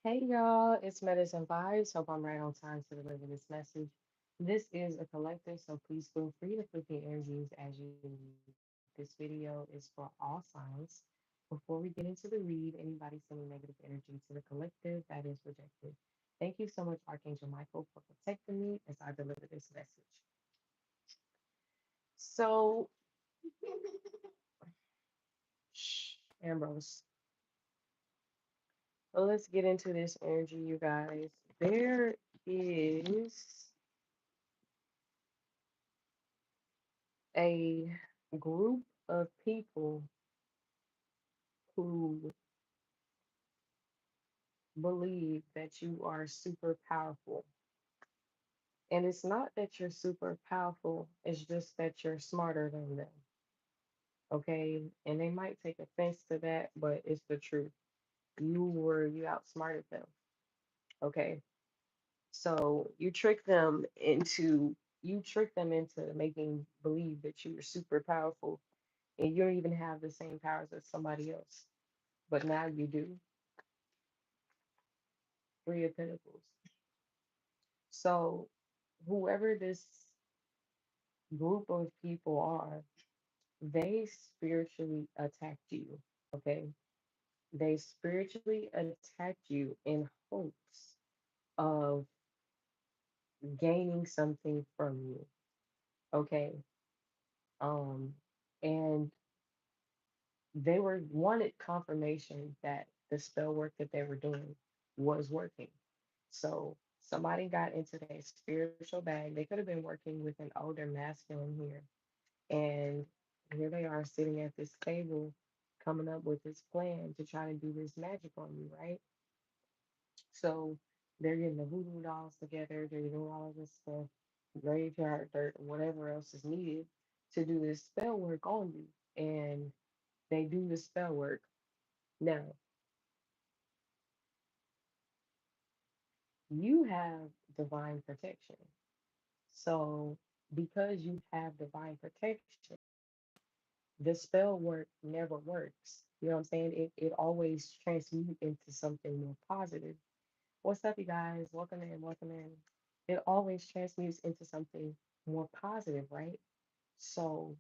Hey y'all, it's Metazenvybz. Hope I'm right on time to deliver this message. This is a collective, so please feel free to flip your energies as you need. This video is for all signs. Before we get into the read, anybody sending negative energy to the collective, that is rejected. Thank you so much, Archangel Michael, for protecting me as I deliver this message. So, shh, Ambrose, well, let's get into this energy, you guys. There is a group of people who believe that you are super powerful. And it's not that you're super powerful, it's just that you're smarter than them. Okay. And they might take offense to that, but it's the truth. You outsmarted them. Okay. So you trick them into making believe that you are super powerful and you don't even have the same powers as somebody else. But now you do. Three of Pentacles. So whoever this group of people are, they spiritually attacked you. Okay. They spiritually attacked you in hopes of gaining something from you. Okay. Um, and they were wanted confirmation that the spell work that they were doing was working. So somebody got into their spiritual bag. They could have been working with an older masculine here. And here they are sitting at this table coming up with this plan to try to do this magic on you, right? So they're getting the voodoo dolls together, they're doing all of this stuff, graveyard dirt, whatever else is needed to do this spell work on you. And they do the spell work. Now, you have divine protection. So because you have divine protection, the spell work never works. You know what I'm saying? It always transmutes into something more positive. What's up, you guys? Welcome in, welcome in. It always transmutes into something more positive, right? So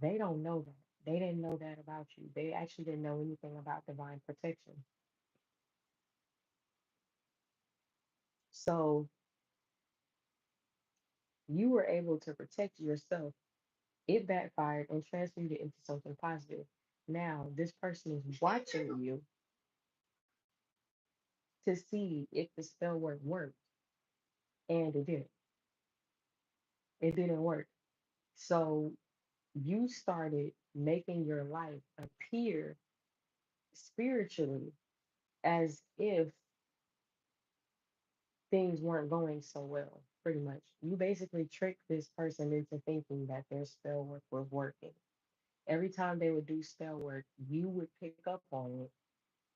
they don't know that. They didn't know that about you. They actually didn't know anything about divine protection. So you were able to protect yourself. It backfired and transmuted into something positive. Now, this person is watching you to see if the spell work worked, and it didn't. It didn't work. So you started making your life appear spiritually as if things weren't going so well, pretty much. You basically tricked this person into thinking that their spell work was working. Every time they would do spell work, you would pick up on it,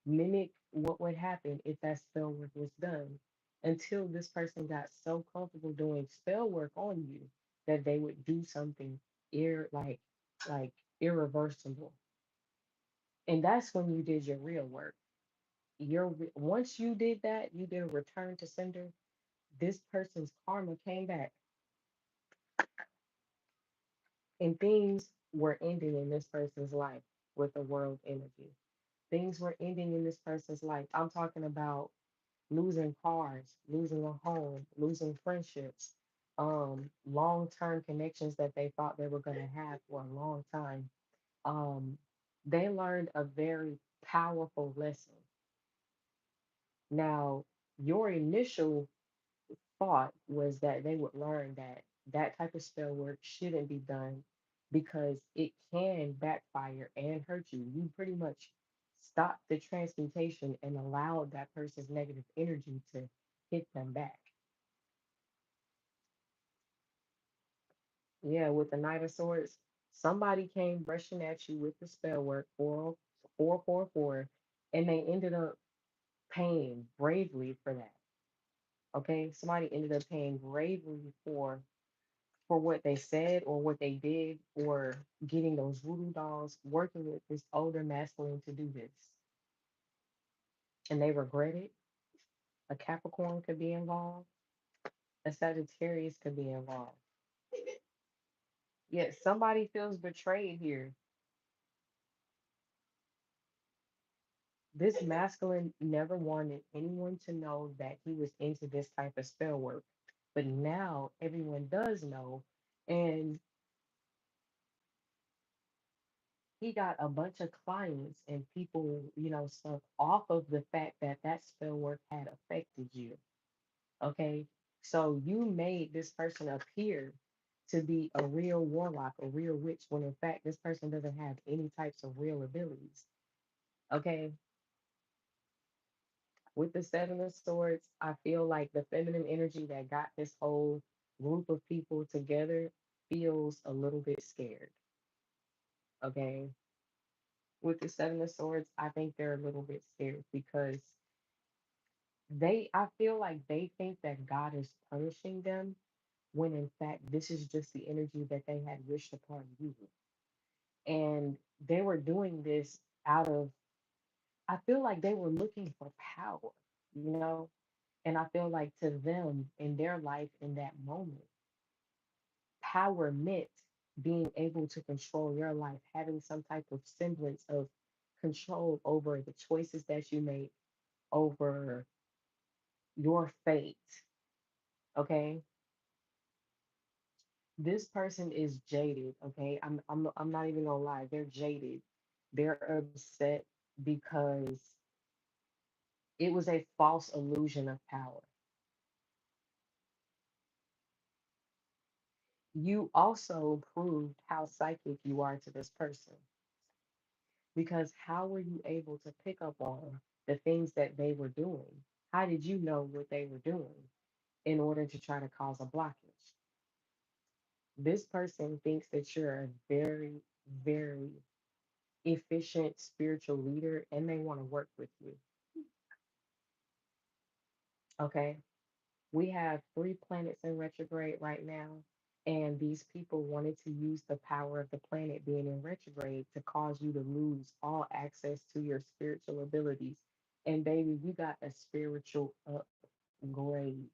mimic what would happen if that spell work was done, until this person got so comfortable doing spell work on you that they would do something ir like irreversible. And that's when you did your real work. Once you did that, you did a return to sender. This person's karma came back, and things were ending in this person's life with the world energy. Things were ending in this person's life. I'm talking about losing cars, losing a home, losing friendships, long-term connections that they thought they were going to have for a long time. Um, they learned a very powerful lesson. Now, your initial thought was that they would learn that that type of spell work shouldn't be done because it can backfire and hurt you. You pretty much stopped the transmutation and allowed that person's negative energy to hit them back. Yeah, with the Knight of Swords, somebody came rushing at you with the spell work 444, and they ended up paying bravely for that. Okay, somebody ended up paying bravely for what they said or what they did or getting those voodoo dolls, working with this older masculine to do this. And they regret it. A Capricorn could be involved. A Sagittarius could be involved. Yet somebody feels betrayed here. This masculine never wanted anyone to know that he was into this type of spell work. But now everyone does know. And he got a bunch of clients and people, stuff off of the fact that that spell work had affected you. Okay. So you made this person appear to be a real warlock, a real witch, when in fact this person doesn't have any types of real abilities. Okay. With the Seven of Swords, I feel like the feminine energy that got this whole group of people together feels a little bit scared. Okay. With the Seven of Swords, I think they're a little bit scared because I feel like they think that God is punishing them when in fact this is just the energy that they had wished upon you. And they were doing this out of, I feel like they were looking for power, you know? And I feel like to them in their life in that moment, power meant being able to control your life, having some type of semblance of control over the choices that you make, over your fate. Okay. This person is jaded. Okay. I'm not even gonna lie. They're jaded. They're upset because it was a false illusion of power. You also proved how psychic you are to this person, because how were you able to pick up on the things that they were doing? How did you know what they were doing in order to try to cause a blockage? This person thinks that you're a very, very efficient spiritual leader and they want to work with you. Okay. We have three planets in retrograde right now. And these people wanted to use the power of the planet being in retrograde to cause you to lose all access to your spiritual abilities. And baby, you got a spiritual upgrade.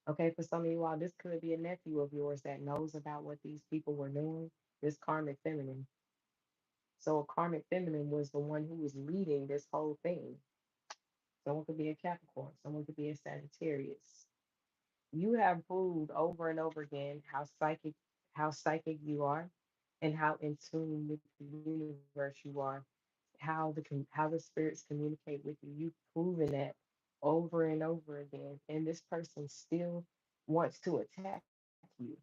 Okay, for some of you all, this could be a nephew of yours that knows about what these people were doing. This karmic feminine. So a karmic feminine was the one who was leading this whole thing. Someone could be a Capricorn, someone could be a Sagittarius. You have proved over and over again how psychic you are and how in tune with the universe you are, how the spirits communicate with you. You've proven that over and over again, and this person still wants to attack you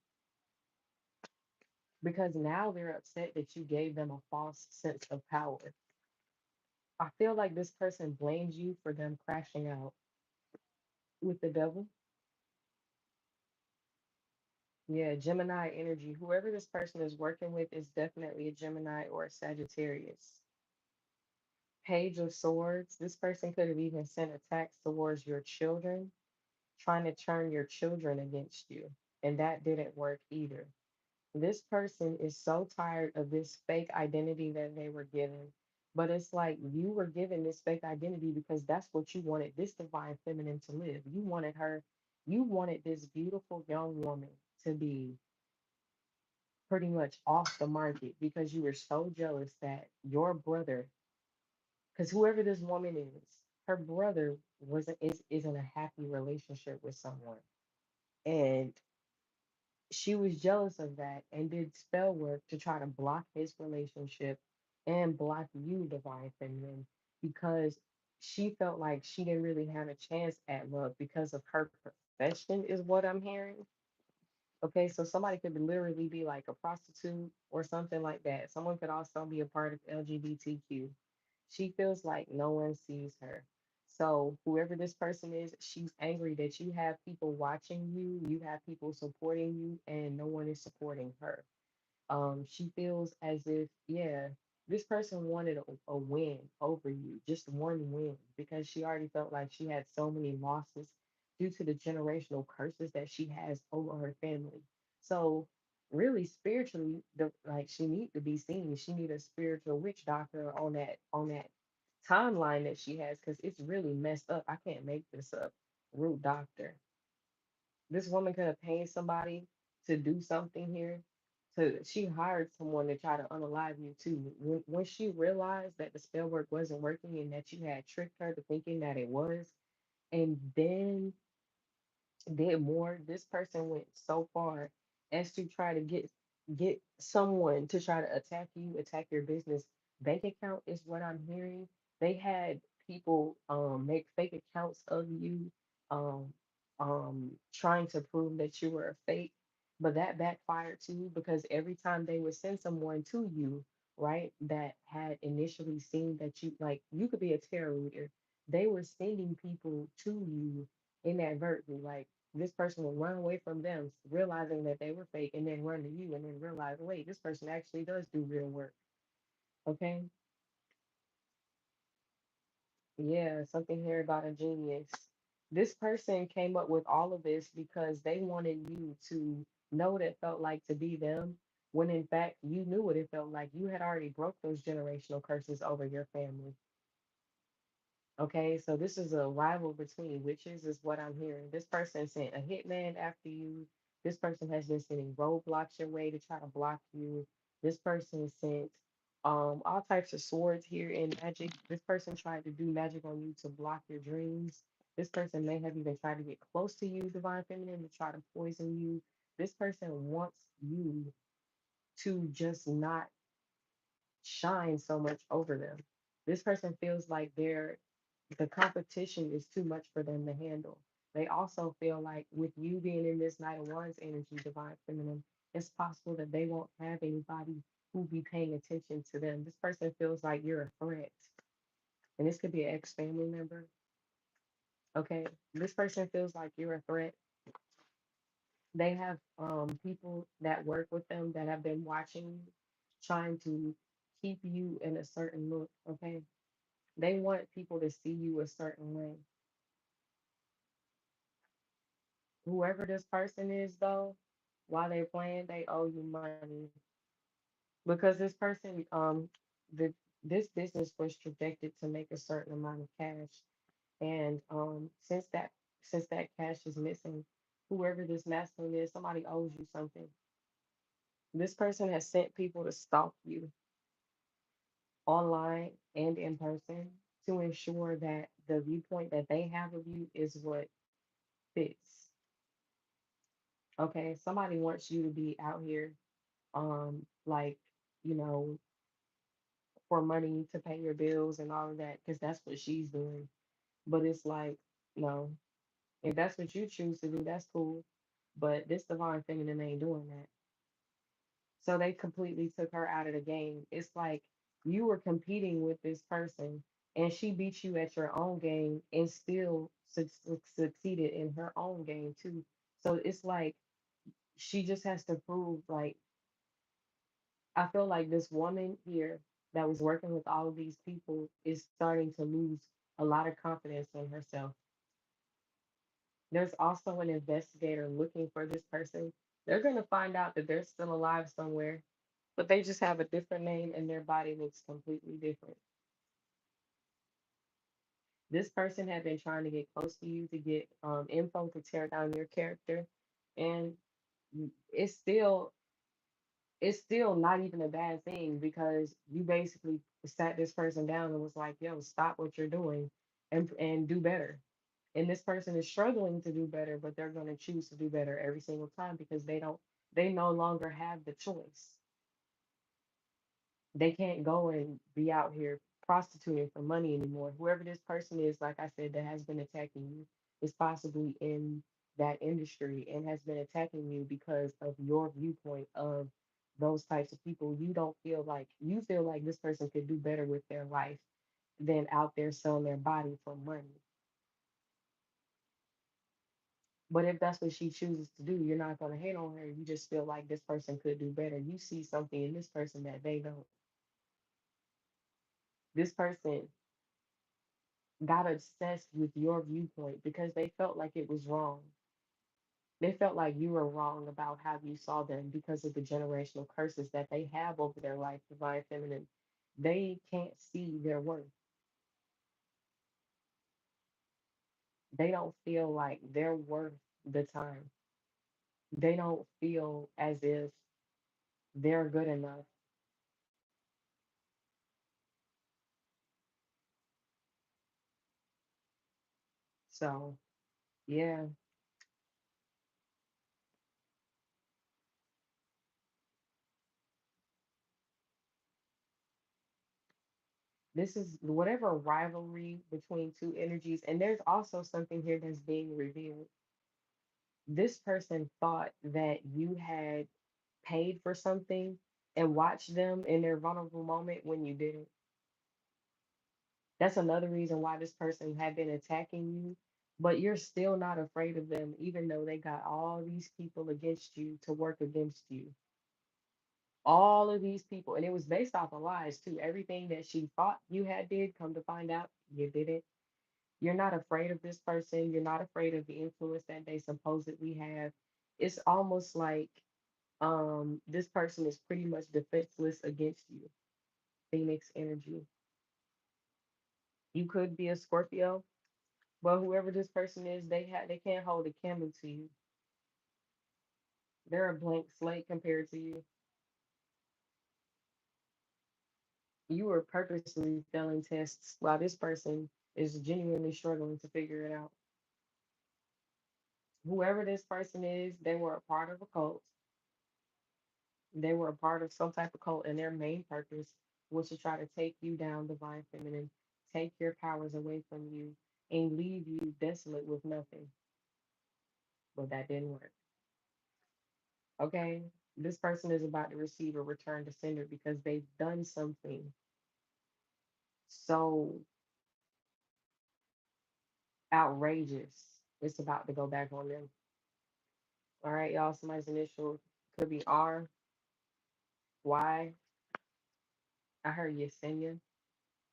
because now they're upset that you gave them a false sense of power. I feel like this person blames you for them crashing out with the devil. Yeah, Gemini energy. Whoever this person is working with is definitely a Gemini or a Sagittarius. Page of Swords. This person could have even sent attacks towards your children, trying to turn your children against you. And that didn't work either. This person is so tired of this fake identity that they were given. But it's like you were given this fake identity because that's what you wanted this divine feminine to live. You wanted this beautiful young woman to be pretty much off the market because you were so jealous that your brother, because whoever this woman is, her brother is in a happy relationship with someone. And she was jealous of that and did spell work to try to block his relationship and block you, divine feminine, because she felt like she didn't really have a chance at love because of her profession, is what I'm hearing. Okay, so somebody could literally be like a prostitute or something like that. Someone could also be a part of LGBTQ. She feels like no one sees her. So, whoever this person is, she's angry that you have people watching you, you have people supporting you, and no one is supporting her. She feels as if, yeah, this person wanted a win over you, just one win, because she already felt like she had so many losses due to the generational curses that she has over her family. So really spiritually, the like she need to be seen. She need a spiritual witch doctor on that timeline that she has because it's really messed up. I can't make this up. Root doctor. This woman could have paid somebody to do something here. She hired someone to try to unalive you too. When she realized that the spell work wasn't working and that you had tricked her to thinking that it was, and then did more. This person went so far as to try to get someone to try to attack you, attack your business bank account is what I'm hearing. They had people make fake accounts of you, um trying to prove that you were a fake, but that backfired too because every time they would send someone to you, right, that had initially seen that you like you could be a tarot reader, they were sending people to you inadvertently. Like this person will run away from them, realizing that they were fake, and then run to you, and then realize, wait, this person actually does do real work. Okay, yeah, something here about a genius. This person came up with all of this because they wanted you to know what it felt like to be them, when in fact you knew what it felt like. You had already broke those generational curses over your family. Okay, so this is a rival between witches, is what I'm hearing. This person sent a hitman after you. This person has been sending roadblocks your way to try to block you. This person sent all types of swords here in magic. This person tried to do magic on you to block your dreams. This person may have even tried to get close to you, divine feminine, to try to poison you. This person wants you to just not shine so much over them. This person feels like the competition is too much for them to handle. They also feel like with you being in this Knight of Wands energy, divine feminine, it's possible that they won't have anybody who be paying attention to them. This person feels like you're a threat, and this could be an ex family member. Okay, this person feels like you're a threat. They have people that work with them that have been watching you, trying to keep you in a certain look. Okay, they want people to see you a certain way. Whoever this person is, though, while they're playing, they owe you money because this person, the this business was projected to make a certain amount of cash, and since that cash is missing, whoever this masculine is, somebody owes you something. This person has sent people to stalk you online and in person to ensure that the viewpoint that they have of you is what fits. Okay, somebody wants you to be out here, like, you know, for money to pay your bills and all of that, because that's what she's doing. But it's like, no, if that's what you choose to do, that's cool. But this divine feminine ain't doing that. So they completely took her out of the game. It's like you were competing with this person and she beat you at your own game and still succeeded in her own game too. So it's like she just has to prove, like, I feel like this woman here that was working with all of these people is starting to lose a lot of confidence in herself. There's also an investigator looking for this person. They're going to find out that they're still alive somewhere, but they just have a different name and their body looks completely different. This person had been trying to get close to you to get info to tear down your character, and it's still it's still not even a bad thing because you basically sat this person down and was like, "Yo, stop what you're doing and do better." And this person is struggling to do better, but they're going to choose to do better every single time because they no longer have the choice. They can't go and be out here prostituting for money anymore. Whoever this person is, like I said, that has been attacking you is possibly in that industry and has been attacking you because of your viewpoint of those types of people. You feel like this person could do better with their life than out there selling their body for money. But if that's what she chooses to do, you're not going to hate on her. You just feel like this person could do better. You see something in this person that they don't. This person got obsessed with your viewpoint because they felt like it was wrong. They felt like you were wrong about how you saw them because of the generational curses that they have over their life, divine feminine. They can't see their worth. They don't feel like they're worth the time. They don't feel as if they're good enough. So, yeah, this is whatever rivalry between two energies. And there's also something here that's being revealed. This person thought that you had paid for something and watched them in their vulnerable moment when you didn't. That's another reason why this person had been attacking you, but you're still not afraid of them, even though they got all these people against you to work against you. All of these people, and it was based off of lies too. Everything that she thought you had did, come to find out, you didn't. You're not afraid of this person. You're not afraid of the influence that they supposedly have. It's almost like this person is pretty much defenseless against you. Phoenix energy. You could be a Scorpio, but whoever this person is, they can't hold a candle to you. They're a blank slate compared to you. You were purposely failing tests while this person is genuinely struggling to figure it out. Whoever this person is, they were a part of a cult. They were a part of some type of cult, and their main purpose was to try to take you down, divine feminine, take your powers away from you, and leave you desolate with nothing. But that didn't work. Okay? This person is about to receive a return to sender because they've done something so outrageous. It's about to go back on them. All right, y'all. Somebody's initial could be R, Y. I heard Yesenia.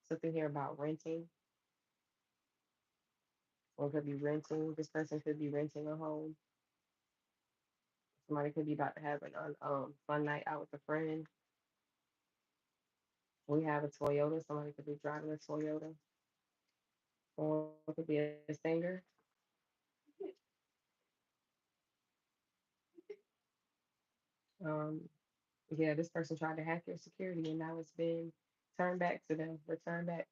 Something here about renting, or could be renting. This person could be renting a home. Somebody could be about to have an fun night out with a friend. We have a Toyota. Somebody could be driving a Toyota, or it could be a singer. Um, yeah, this person tried to hack your security, and now it's been turned back to them. Returned back.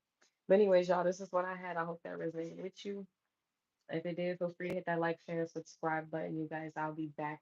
But anyways, y'all, this is what I had. I hope that resonated with you. If it did, feel free to hit that like, share, and subscribe button. You guys, I'll be back